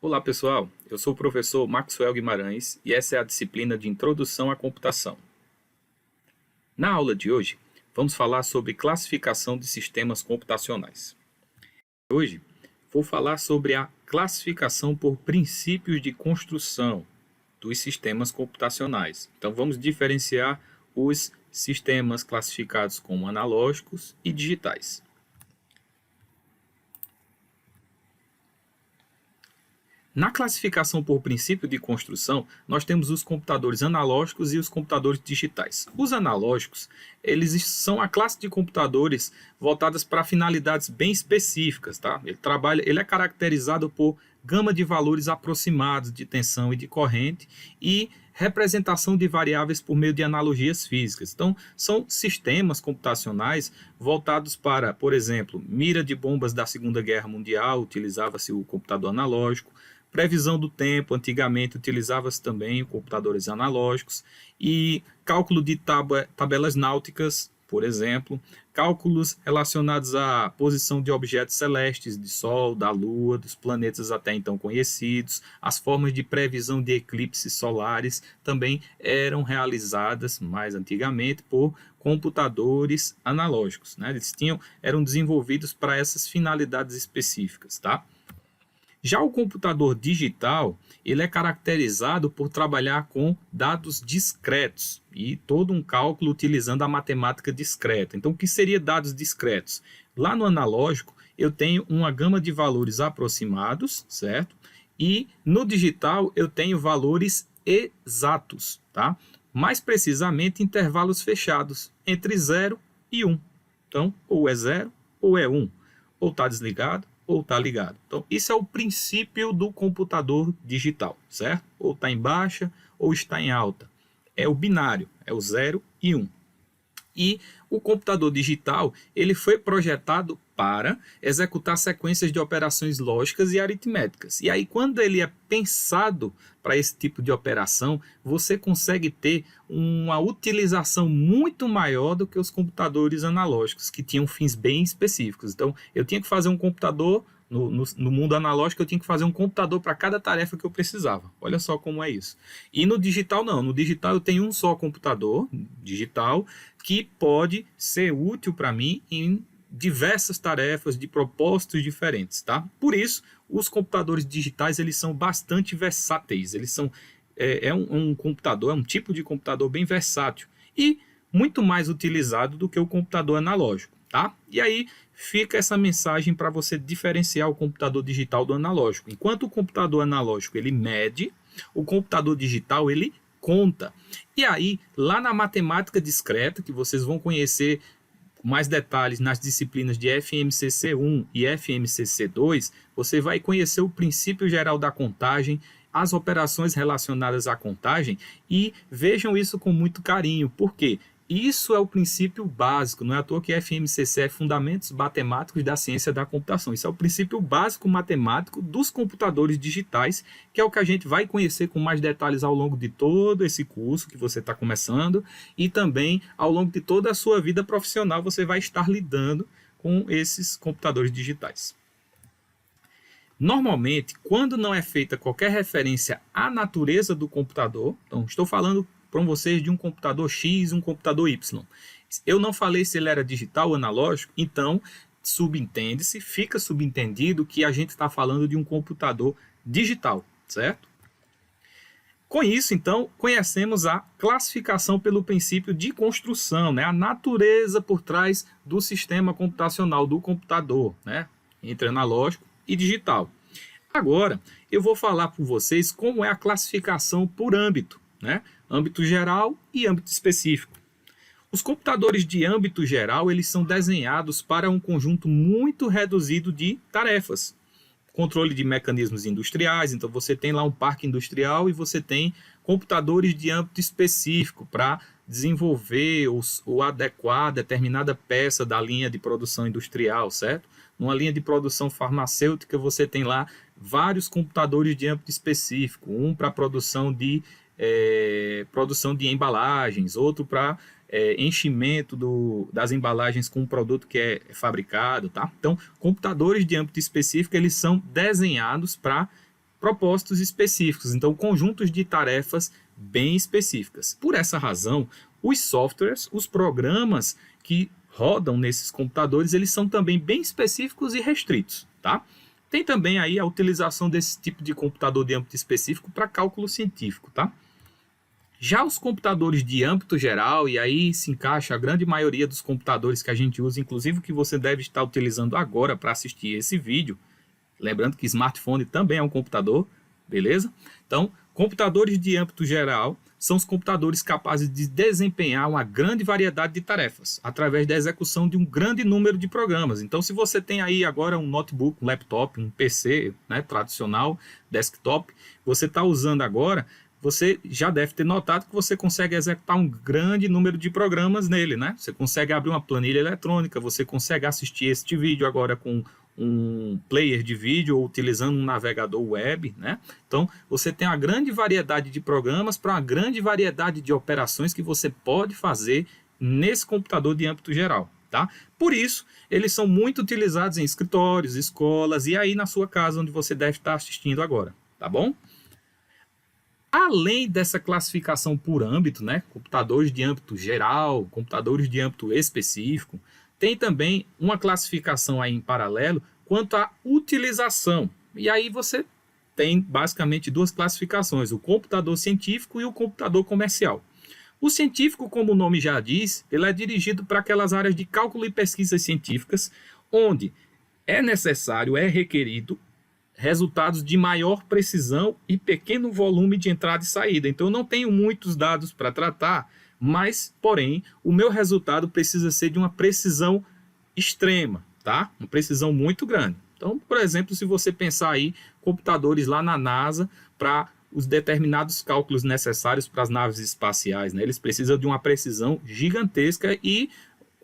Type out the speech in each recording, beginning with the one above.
Olá pessoal, eu sou o professor Maxwell Guimarães e essa é a disciplina de Introdução à Computação. Na aula de hoje, vamos falar sobre classificação de sistemas computacionais. Hoje, vou falar sobre a classificação por princípios de construção dos sistemas computacionais. Então vamos diferenciar os sistemas classificados como analógicos e digitais. Na classificação por princípio de construção, nós temos os computadores analógicos e os computadores digitais. Os analógicos, eles são a classe de computadores voltadas para finalidades bem específicas, tá? Ele é caracterizado por gama de valores aproximados de tensão e de corrente e representação de variáveis por meio de analogias físicas. Então, são sistemas computacionais voltados para, por exemplo, mira de bombas da Segunda Guerra Mundial, utilizava-se o computador analógico. Previsão do tempo, antigamente utilizava-se também computadores analógicos, e cálculo de tabelas náuticas, por exemplo, cálculos relacionados à posição de objetos celestes, de Sol, da Lua, dos planetas até então conhecidos, as formas de previsão de eclipses solares também eram realizadas mais antigamente por computadores analógicos, né? Eram desenvolvidos para essas finalidades específicas, tá? Já o computador digital, ele é caracterizado por trabalhar com dados discretos e todo um cálculo utilizando a matemática discreta. Então, o que seria dados discretos? Lá no analógico, eu tenho uma gama de valores aproximados, certo? E no digital, eu tenho valores exatos, tá? Mais precisamente, intervalos fechados entre 0 e 1. Então, ou é 0 ou é 1. Ou está desligado ou está ligado. Então, isso é o princípio do computador digital, certo? Ou está em baixa ou está em alta. É o binário, é o 0 e 1. E o computador digital, ele foi projetado para executar sequências de operações lógicas e aritméticas. E aí, quando ele é pensado para esse tipo de operação, você consegue ter uma utilização muito maior do que os computadores analógicos, que tinham fins bem específicos. Então, eu tinha que fazer um computador, no mundo analógico, eu tinha que fazer um computador para cada tarefa que eu precisava. Olha só como é isso. E no digital, não. No digital, eu tenho um só computador digital que pode ser útil para mim em diversas tarefas de propósitos diferentes, tá? Por isso, os computadores digitais, eles são bastante versáteis. Eles são um computador, é um tipo de computador bem versátil e muito mais utilizado do que o computador analógico, tá? E aí fica essa mensagem para você diferenciar o computador digital do analógico. Enquanto o computador analógico ele mede, o computador digital ele conta. E aí, lá na matemática discreta, que vocês vão conhecer mais detalhes nas disciplinas de FMCC1 e FMCC2, você vai conhecer o princípio geral da contagem, as operações relacionadas à contagem, e vejam isso com muito carinho. Por quê? Isso é o princípio básico, não é à toa que FMCC é Fundamentos Matemáticos da Ciência da Computação. Isso é o princípio básico matemático dos computadores digitais, que é o que a gente vai conhecer com mais detalhes ao longo de todo esse curso que você está começando, e também ao longo de toda a sua vida profissional você vai estar lidando com esses computadores digitais. Normalmente, quando não é feita qualquer referência à natureza do computador, então estou falando para vocês de um computador X e um computador Y. Eu não falei se ele era digital ou analógico, então fica subentendido que a gente está falando de um computador digital, certo? Com isso, então, conhecemos a classificação pelo princípio de construção, né? A natureza por trás do sistema computacional, do computador, né? Entre analógico e digital. Agora, eu vou falar para vocês como é a classificação por âmbito, né? Âmbito geral e âmbito específico. Os computadores de âmbito geral, eles são desenhados para um conjunto muito reduzido de tarefas. Controle de mecanismos industriais, então você tem lá um parque industrial e você tem computadores de âmbito específico para desenvolver ou adequar determinada peça da linha de produção industrial, certo? Numa linha de produção farmacêutica, você tem lá vários computadores de âmbito específico, um para produção de embalagens, outro para enchimento das embalagens com o produto que é fabricado, tá? Então, computadores de âmbito específico, eles são desenhados para propósitos específicos, então conjuntos de tarefas bem específicas. Por essa razão, os softwares, os programas que rodam nesses computadores, eles são também bem específicos e restritos, tá? Tem também aí a utilização desse tipo de computador de âmbito específico para cálculo científico, tá? Já os computadores de âmbito geral, e aí se encaixa a grande maioria dos computadores que a gente usa, inclusive o que você deve estar utilizando agora para assistir esse vídeo. Lembrando que smartphone também é um computador, beleza? Então, computadores de âmbito geral são os computadores capazes de desempenhar uma grande variedade de tarefas através da execução de um grande número de programas. Então, se você tem aí agora um notebook, um laptop, um PC, né, tradicional, desktop, você está usando agora, você já deve ter notado que você consegue executar um grande número de programas nele, né? Você consegue abrir uma planilha eletrônica, você consegue assistir este vídeo agora com um player de vídeo ou utilizando um navegador web, né? Então, você tem uma grande variedade de programas para uma grande variedade de operações que você pode fazer nesse computador de âmbito geral, tá? Por isso, eles são muito utilizados em escritórios, escolas e aí na sua casa onde você deve estar assistindo agora, tá bom? Além dessa classificação por âmbito, né, computadores de âmbito geral, computadores de âmbito específico, tem também uma classificação aí em paralelo quanto à utilização. E aí você tem basicamente duas classificações, o computador científico e o computador comercial. O científico, como o nome já diz, ele é dirigido para aquelas áreas de cálculo e pesquisas científicas, onde é necessário, é requerido resultados de maior precisão e pequeno volume de entrada e saída. Então, eu não tenho muitos dados para tratar, mas, porém, o meu resultado precisa ser de uma precisão extrema, tá? Uma precisão muito grande. Então, por exemplo, se você pensar aí, computadores lá na NASA para os determinados cálculos necessários para as naves espaciais, né? Eles precisam de uma precisão gigantesca e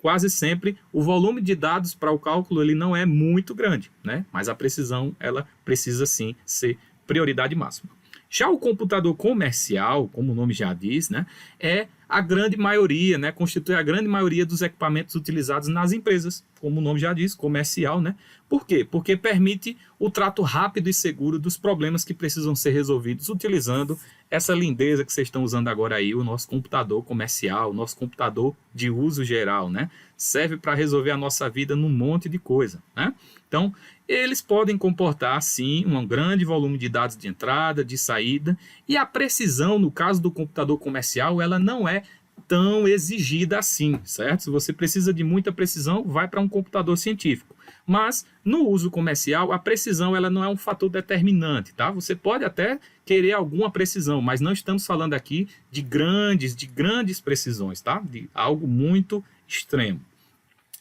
quase sempre o volume de dados para o cálculo ele não é muito grande, né? Mas a precisão ela precisa sim ser prioridade máxima. Já o computador comercial, como o nome já diz, né, é a grande maioria, né, constitui a grande maioria dos equipamentos utilizados nas empresas, como o nome já diz, comercial, né? Por quê? Porque permite o trato rápido e seguro dos problemas que precisam ser resolvidos utilizando essa lindeza que vocês estão usando agora aí, o nosso computador comercial, o nosso computador de uso geral, né? Serve para resolver a nossa vida num monte de coisa, né? Então, eles podem comportar, sim, um grande volume de dados de entrada, de saída, e a precisão, no caso do computador comercial, ela não é tão exigida assim, certo? Se você precisa de muita precisão, vai para um computador científico. Mas, no uso comercial, a precisão ela não é um fator determinante, tá? Você pode até querer alguma precisão, mas não estamos falando aqui de grandes precisões, tá? De algo muito extremo.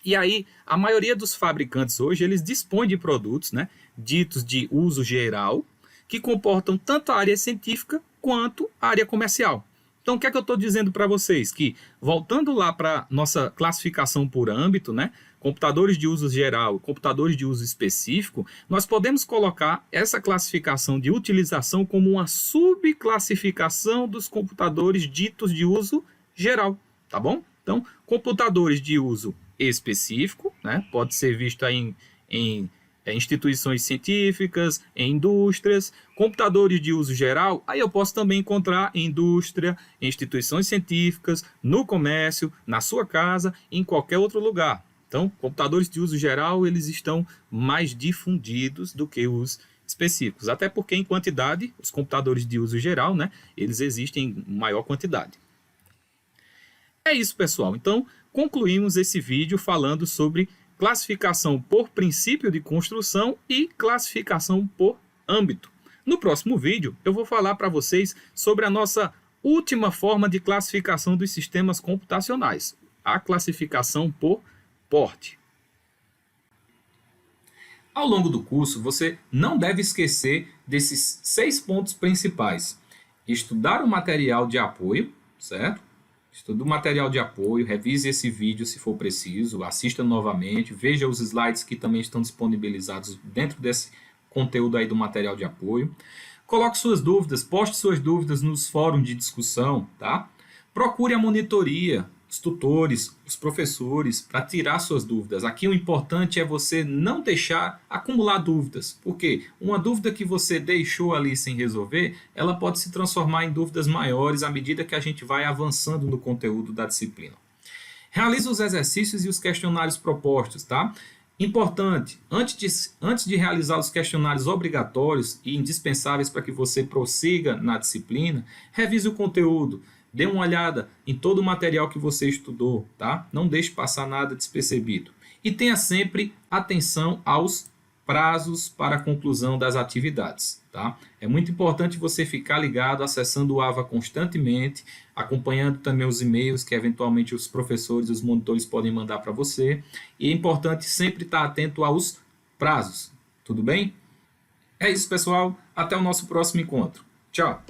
E aí, a maioria dos fabricantes hoje, eles dispõem de produtos, né, ditos de uso geral, que comportam tanto a área científica quanto a área comercial. Então, o que é que eu estou dizendo para vocês? Que, voltando lá para nossa classificação por âmbito, né, computadores de uso geral, computadores de uso específico, nós podemos colocar essa classificação de utilização como uma subclassificação dos computadores ditos de uso geral, tá bom? Então, computadores de uso específico, né? Pode ser visto aí em instituições científicas, em indústrias, computadores de uso geral, aí eu posso também encontrar em indústria, em instituições científicas, no comércio, na sua casa, em qualquer outro lugar. Então, computadores de uso geral, eles estão mais difundidos do que os específicos, até porque em quantidade, os computadores de uso geral, né, eles existem em maior quantidade. É isso, pessoal. Então, concluímos esse vídeo falando sobre classificação por princípio de construção e classificação por âmbito. No próximo vídeo, eu vou falar para vocês sobre a nossa última forma de classificação dos sistemas computacionais, a classificação por porte. Ao longo do curso, você não deve esquecer desses 6 pontos principais. Estudar o material de apoio, certo? Estude o material de apoio, revise esse vídeo se for preciso, assista novamente, veja os slides que também estão disponibilizados dentro desse conteúdo aí do material de apoio. Coloque suas dúvidas, poste suas dúvidas nos fóruns de discussão, tá? Procure a monitoria, os tutores, os professores, para tirar suas dúvidas. Aqui o importante é você não deixar acumular dúvidas, porque uma dúvida que você deixou ali sem resolver, ela pode se transformar em dúvidas maiores à medida que a gente vai avançando no conteúdo da disciplina. Realize os exercícios e os questionários propostos, tá? Importante, antes de realizar os questionários obrigatórios e indispensáveis para que você prossiga na disciplina, revise o conteúdo, dê uma olhada em todo o material que você estudou, tá? Não deixe passar nada despercebido. E tenha sempre atenção aos prazos para a conclusão das atividades, tá? É muito importante você ficar ligado, acessando o AVA constantemente, acompanhando também os e-mails que eventualmente os professores e os monitores podem mandar para você. E é importante sempre estar atento aos prazos, tudo bem? É isso, pessoal. Até o nosso próximo encontro. Tchau!